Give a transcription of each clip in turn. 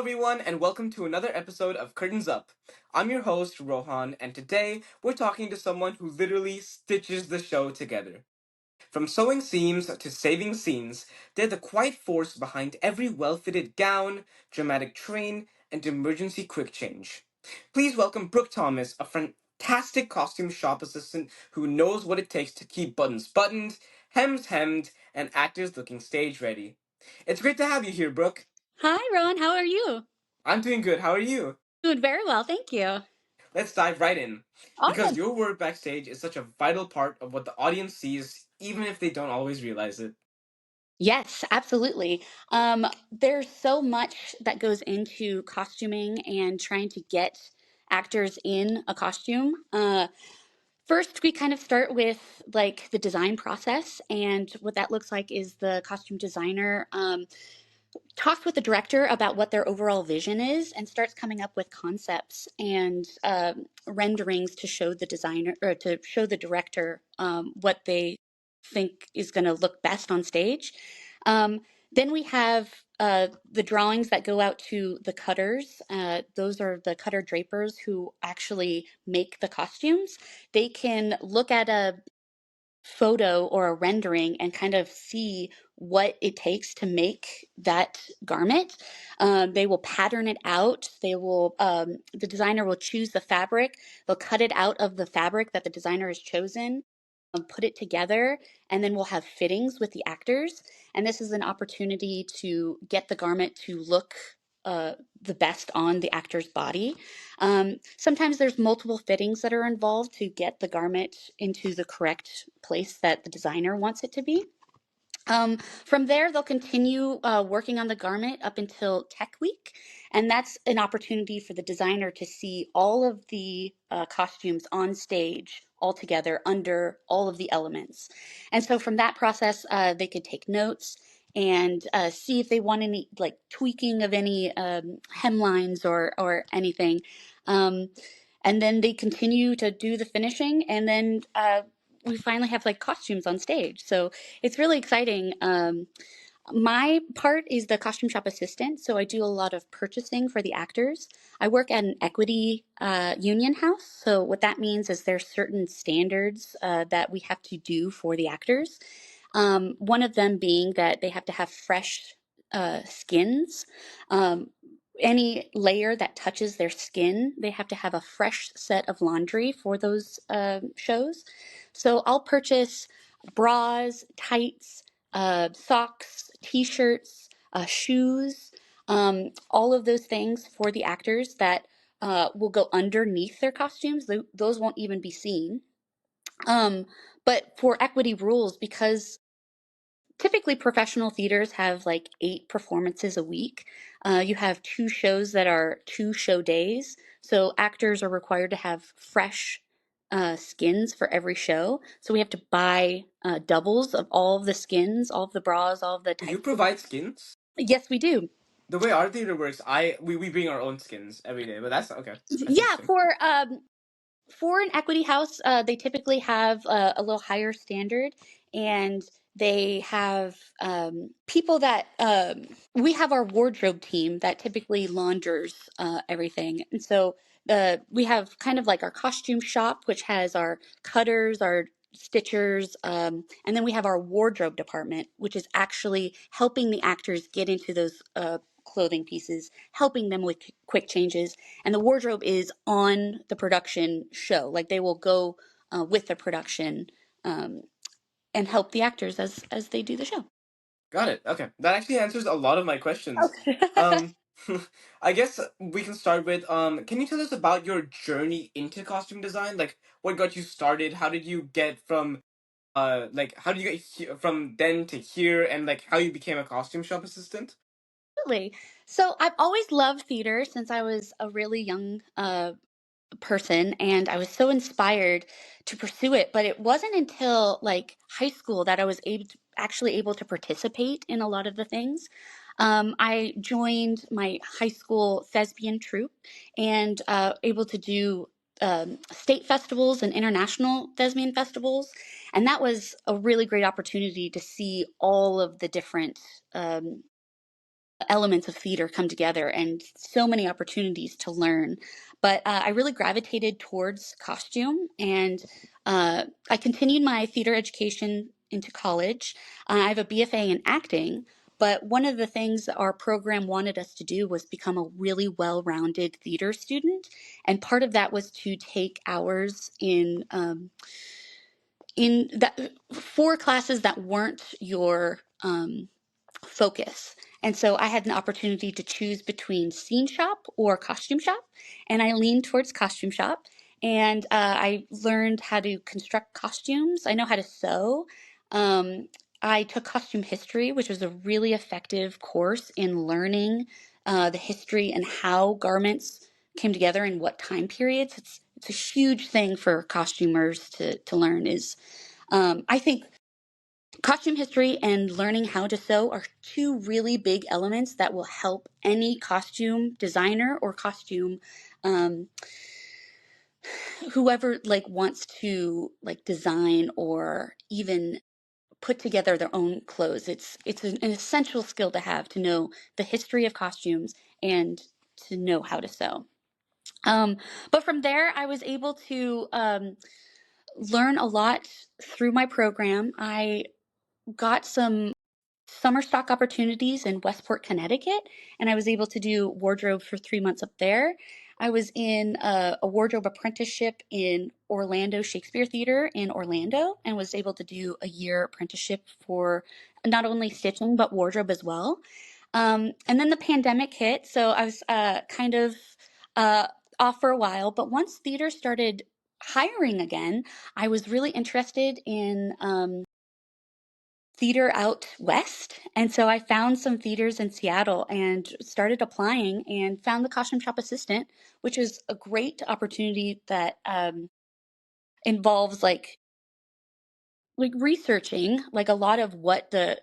everyone, and welcome to another episode of Curtains Up. I'm your host, Rohan, and today we're talking to someone who literally stitches the show together. From sewing seams to saving scenes, they're the quiet force behind every well fitted gown, dramatic train, and emergency quick change. Please welcome Brooke Thomas, a fantastic costume shop assistant who knows what it takes to keep buttons buttoned, hems hemmed, and actors looking stage ready. It's great to have you here, Brooke. Hi, Rohan. How are you? I'm doing good. How are you? Doing very well, thank you. Let's dive right in. Because Awesome. your work backstage is such a vital part of what the audience sees, even if they don't always realize it. Yes, absolutely. There's so much that goes into costuming and trying to get actors in a costume. First, we kind of start with like the design process, and what that looks like is the costume designer talks with the director about what their overall vision is and starts coming up with concepts and renderings to show the designer or to show the director what they think is going to look best on stage. Um, then we have the drawings that go out to the cutters. Those are the cutter drapers who actually make the costumes. They can look at a photo or a rendering and kind of see what it takes to make that garment. They will pattern it out. The designer will choose the fabric. They'll cut it out of the fabric that the designer has chosen, put it together, and then we'll have fittings with the actors. And this is an opportunity to get the garment to look the best on the actor's body. Sometimes there's multiple fittings that are involved to get the garment into the correct place that the designer wants it to be. From there, they'll continue working on the garment up until Tech Week, and that's an opportunity for the designer to see all of the costumes on stage all together under all of the elements. And so from that process, they could take notes and see if they want any like tweaking of any hemlines or anything. Um, and then they continue to do the finishing, and then we finally have like costumes on stage. So it's really exciting. My part is the costume shop assistant, so I do a lot of purchasing for the actors. I work at an equity union house, so what that means is there's certain standards that we have to do for the actors. One of them being that they have to have fresh skins. Um, any layer that touches their skin, they have to have a fresh set of laundry for those shows. So I'll purchase bras, tights, socks, t-shirts, shoes, all of those things for the actors that will go underneath their costumes. Those won't even be seen. Um, but for equity rules, because typically professional theaters have like 8 performances a week, you have 2 shows that are 2 show days. So actors are required to have fresh skins for every show. So we have to buy doubles of all of the skins, all of the bras, all of the You tights. provide skins? Yes, we do. The way our theater works, we bring our own skins every day, but that's okay. That's Yeah, interesting. for an equity house, they typically have a little higher standard, and they have people that we have our wardrobe team that typically launders everything. And so we have kind of like our costume shop, which has our cutters, our stitchers, and then we have our wardrobe department, which is actually helping the actors get into those clothing pieces, helping them with quick changes. And the wardrobe is on the production show. Like they will go with the production um, and help the actors as they do the show. Got it. Okay. That actually answers a lot of my questions. Okay. Um, I guess we can start with, can you tell us about your journey into costume design? Like, what got you started? How did you get from, how did you get from then to here, and like how you became a costume shop assistant? Absolutely. So I've always loved theater since I was a really young person, and I was so inspired to pursue it. But it wasn't until like high school that I was actually able to participate in a lot of the things. I joined my high school thespian troupe and able to do state festivals and international thespian festivals. And that was a really great opportunity to see all of the different elements of theater come together and so many opportunities to learn. But I really gravitated towards costume, and I continued my theater education into college. I have a BFA in acting, but one of the things our program wanted us to do was become a really well-rounded theater student, and part of that was to take hours in that 4 classes that weren't your focus. And so I had an opportunity to choose between scene shop or costume shop, and I leaned towards costume shop. And I learned how to construct costumes. I know how to sew. Um, I took costume history, which was a really effective course in learning the history and how garments came together and what time periods. It's a huge thing for costumers to learn. Is I think costume history and learning how to sew are 2 really big elements that will help any costume designer or costume um, whoever like wants to like design or even put together their own clothes. It's an essential skill to have, to know the history of costumes and to know how to sew. But from there, I was able to learn a lot through my program. I got some summer stock opportunities in Westport, Connecticut, and I was able to do wardrobe for 3 months up there. I was in a wardrobe apprenticeship in Orlando Shakespeare Theater in Orlando, and was able to do a year apprenticeship for not only stitching but wardrobe as well. And then the pandemic hit, so I was kind of uh, off for a while. But once theater started hiring again, I was really interested in theater out west. And so I found some theaters in Seattle and started applying and found the costume shop assistant, which is a great opportunity that involves like researching like a lot of what the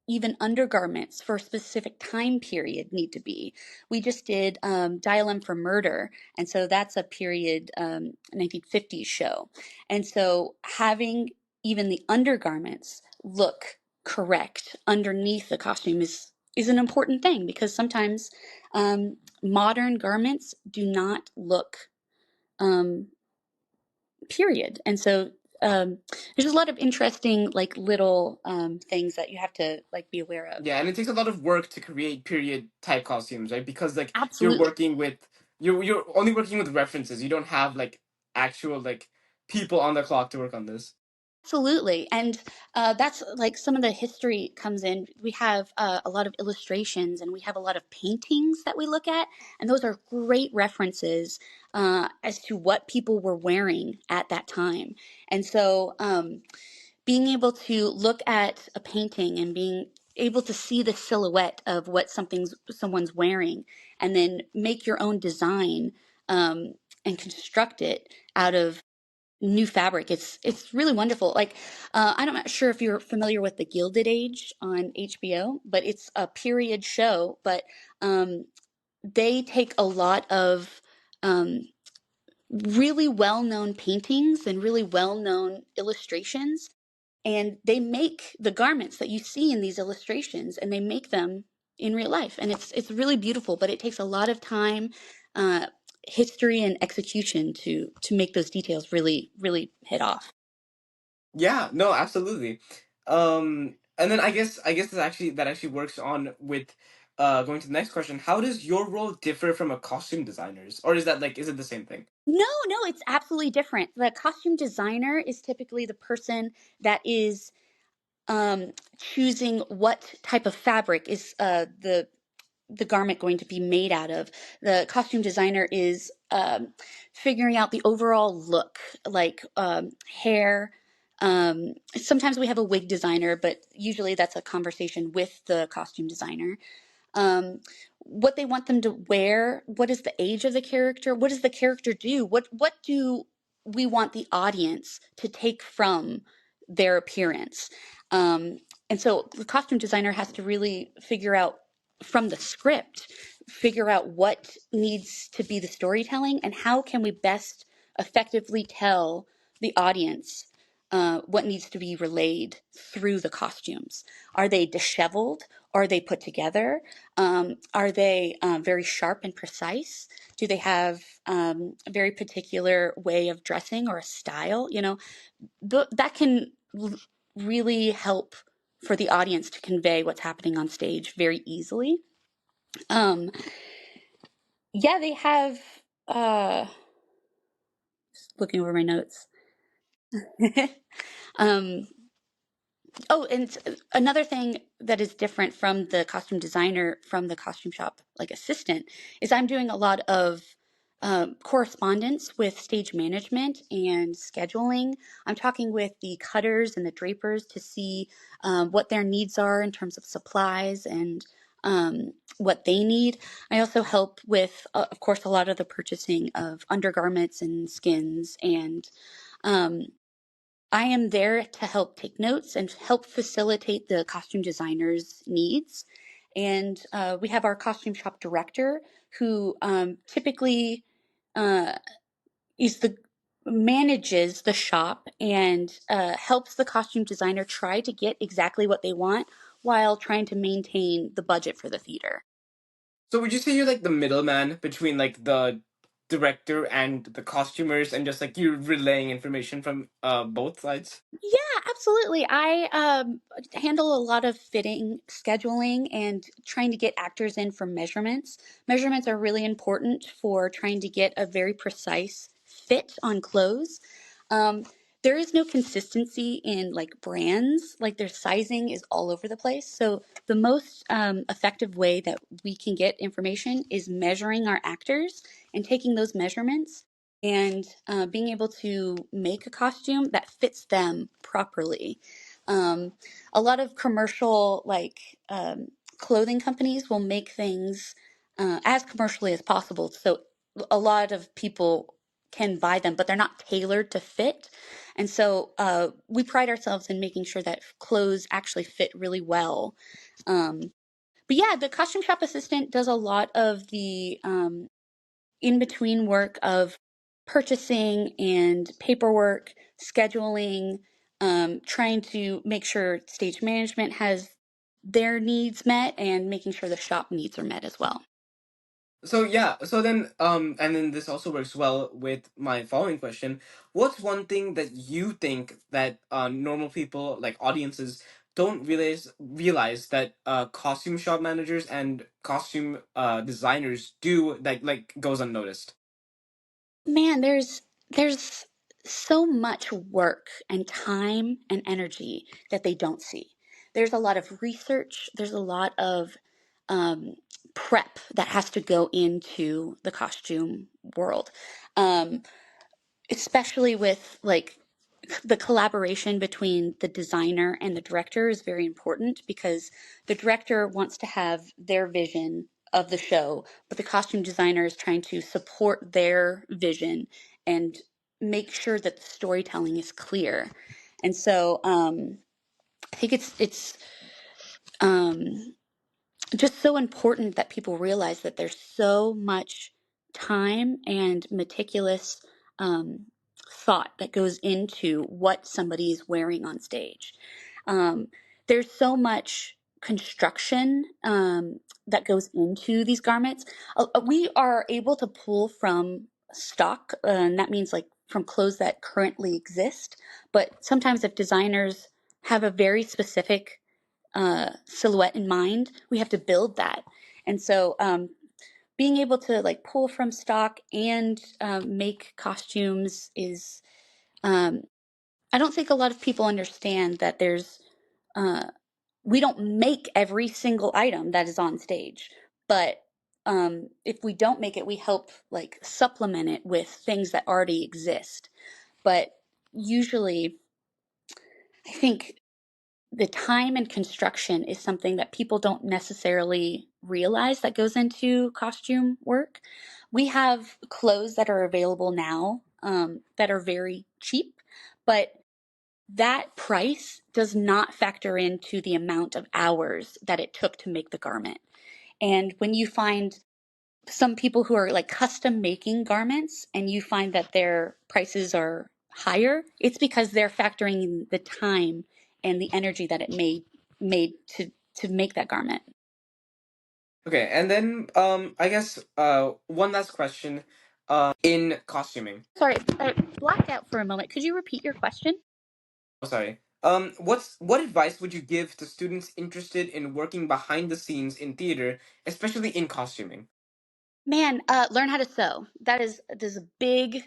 even undergarments for a specific time period need to be. We just did Dial M for Murder, and so that's a period 1950s show. And so having even the undergarments look correct underneath the costume is an important thing, because sometimes modern garments do not look um, period. And so there's a lot of interesting like little things that you have to like be aware of. Yeah, and it takes a lot of work to create period type costumes, right? Because like you're Absolutely. working with you're only working with references. You don't have like actual like people on the clock to work on this. Absolutely. And that's like some of the history comes in. We have a lot of illustrations and we have a lot of paintings that we look at. And those are great references as to what people were wearing at that time. And so being able to look at a painting and being able to see the silhouette of what someone's wearing, and then make your own design and construct it out of new fabric. It's really wonderful. Like I'm not sure if you're familiar with The Gilded Age on HBO, but it's a period show. But um, they take a lot of really well-known paintings and really well-known illustrations, and they make the garments that you see in these illustrations, and they make them in real life, and it's really beautiful. But it takes a lot of time, uh, history, and execution to make those details really hit off. Yeah, no, absolutely. And then I guess that actually works on with going to the next question. How does your role differ from a costume designer's? Or is that like is it the same thing? No, it's absolutely different. The costume designer is typically the person that is choosing what type of fabric is the garment going to be made out of. The costume designer is figuring out the overall look, like hair. Sometimes we have a wig designer, but usually that's a conversation with the costume designer. What they want them to wear, what is the age of the character, what does the character do, what do we want the audience to take from their appearance. um, and so the costume designer has to really figure out from the script, figure out what needs to be the storytelling and how can we best effectively tell the audience what needs to be relayed through the costumes. Are they disheveled? Are they put together? Are they very sharp and precise? Do they have a very particular way of dressing or a style? That can really help for the audience to convey what's happening on stage very easily. Um, yeah, they have. Looking over my notes. um, Oh, and another thing that is different from the costume designer, from the costume shop like assistant, is I'm doing a lot of correspondence with stage management and scheduling. I'm talking with the cutters and the drapers to see what their needs are in terms of supplies and what they need. I also help with, of course, a lot of the purchasing of undergarments and skins and um, I am there to help take notes and help facilitate the costume designer's needs. And we have our costume shop director who typically uh, is the manages the shop and helps the costume designer try to get exactly what they want while trying to maintain the budget for the theater. So would you say you're like the middleman between like the director and the costumers, and just like you're relaying information from both sides? Yeah, absolutely. I handle a lot of fitting, scheduling, and trying to get actors in for measurements. Measurements are really important for trying to get a very precise fit on clothes. Um, there is no consistency in like brands, like their sizing is all over the place. So, the most effective way that we can get information is measuring our actors and taking those measurements and being able to make a costume that fits them properly. Um, a lot of commercial, like clothing companies, will make things as commercially as possible. So a lot of people can buy them, but they're not tailored to fit. And so we pride ourselves in making sure that clothes actually fit really well. Um, but yeah, the costume shop assistant does a lot of the in between work of purchasing and paperwork, scheduling, trying to make sure stage management has their needs met and making sure the shop needs are met as well. So yeah, so then and then this also works well with my following question. What's one thing that you think that normal people, like audiences, don't realize that costume shop managers and costume designers do, that like goes unnoticed? Man, there's so much work and time and energy that they don't see. There's a lot of research, there's a lot of um, prep that has to go into the costume world. Um, Especially with like the collaboration between the designer and the director is very important because the director wants to have their vision of the show, but the costume designer is trying to support their vision and make sure that the storytelling is clear. And so I think it's um, just so important that people realize that there's so much time and meticulous um, thought that goes into what somebody is wearing on stage. Um, there's so much construction that goes into these garments. We are able to pull from stock, and that means like from clothes that currently exist. But sometimes, if designers have a very specific silhouette in mind, we have to build that. And so being able to like pull from stock and make costumes is, um, I don't think a lot of people understand that uh, we don't make every single item that is on stage, but if we don't make it, we help like supplement it with things that already exist. But usually, I think the time and construction is something that people don't necessarily realize that goes into costume work. We have clothes that are available now that are very cheap, but that price does not factor into the amount of hours that it took to make the garment. And when you find some people who are like custom making garments and you find that their prices are higher, it's because they're factoring in the time and the energy that it made to make that garment. Okay, and then I guess one last question in costuming. Sorry, I blacked out for a moment. Could you repeat your question? Oh, sorry. What advice would you give to students interested in working behind the scenes in theater, especially in costuming? Man, learn how to sew. That is a big,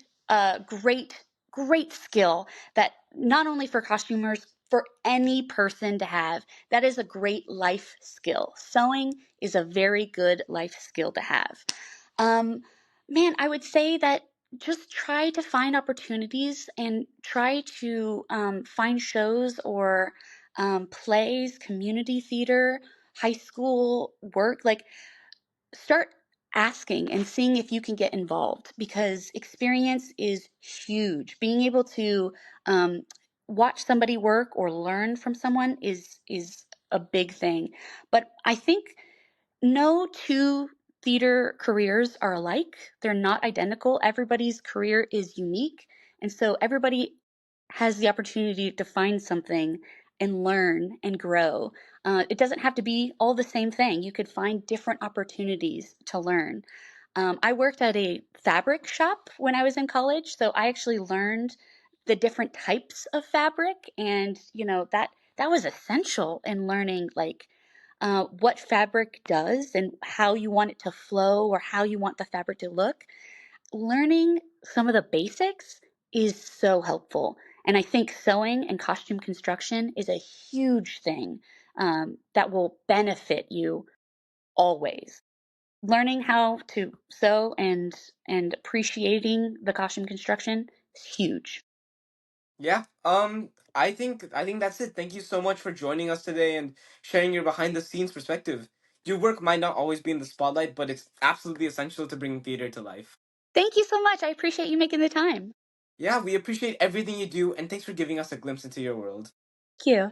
great skill that not only for costumers, for any person to have. That is a great life skill. Sewing is a very good life skill to have. Um, Man, I would say that just try to find opportunities and try to find shows or plays, community theater, high school work. Like, start asking and seeing if you can get involved, because experience is huge. Being able to um, watch somebody work or learn from someone is a big thing. But I think no two theater careers are alike. They're not identical. Everybody's career is unique. And so everybody has the opportunity to find something and learn and grow. It doesn't have to be all the same thing. You could find different opportunities to learn. I worked at a fabric shop when I was in college, so I actually learned the different types of fabric, and that was essential in learning, like, what fabric does and how you want it to flow or how you want the fabric to look. Learning some of the basics is so helpful. And I think sewing and costume construction is a huge thing that will benefit you always. Learning how to sew and appreciating the costume construction is huge. Yeah. I think that's it. Thank you so much for joining us today and sharing your behind the scenes perspective. Your work might not always be in the spotlight, but it's absolutely essential to bring theater to life. Thank you so much. I appreciate you making the time. Yeah, we appreciate everything you do, and thanks for giving us a glimpse into your world. Thank you.